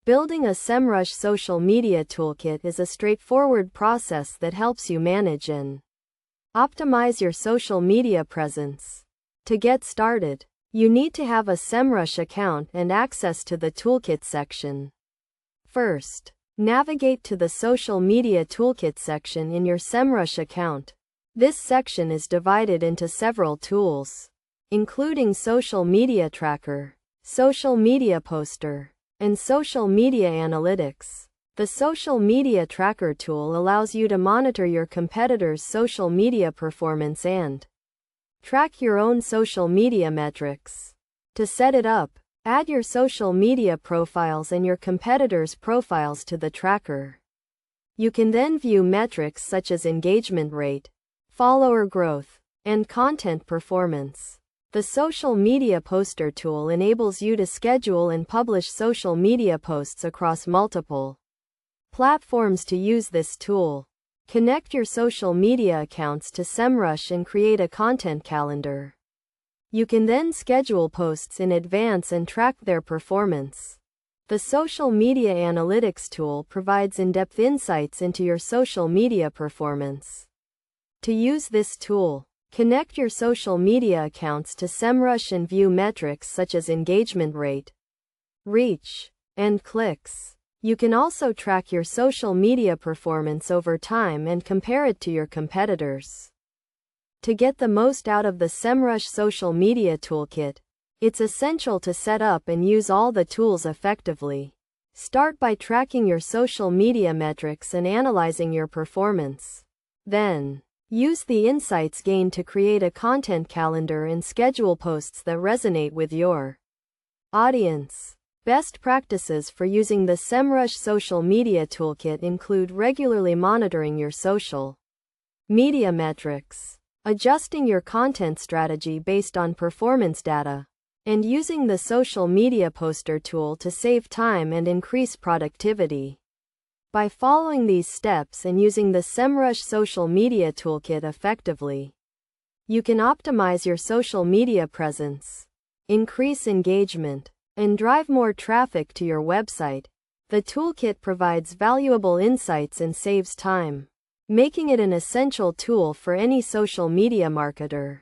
Building a Semrush social media toolkit is a straightforward process that helps you manage and optimize your social media presence. To get started, you need to have a Semrush account and access to the Toolkit section. First, navigate to the Social Media Toolkit section in your Semrush account. This section is divided into several tools, including Social Media Tracker, Social Media Poster, and Social Media Analytics. The Social Media Tracker tool allows you to monitor your competitors' social media performance and track your own social media metrics. To set it up, add your social media profiles and your competitors' profiles to the tracker. You can then view metrics such as engagement rate, follower growth, and content performance. The Social Media Poster tool enables you to schedule and publish social media posts across multiple platforms. To use this tool, connect your social media accounts to Semrush and create a content calendar. You can then schedule posts in advance and track their performance. The Social Media Analytics tool provides in-depth insights into your social media performance. To use this tool, connect your social media accounts to Semrush and view metrics such as engagement rate, reach, and clicks. You can also track your social media performance over time and compare it to your competitors. To get the most out of the Semrush Social Media Toolkit, it's essential to set up and use all the tools effectively. Start by tracking your social media metrics and analyzing your performance. Then, use the insights gained to create a content calendar and schedule posts that resonate with your audience. Best practices for using the Semrush Social Media Toolkit include regularly monitoring your social media metrics, adjusting your content strategy based on performance data, and using the Social Media Poster tool to save time and increase productivity. By following these steps and using the Semrush Social Media Toolkit effectively, you can optimize your social media presence, increase engagement, and drive more traffic to your website. The toolkit provides valuable insights and saves time, making it an essential tool for any social media marketer.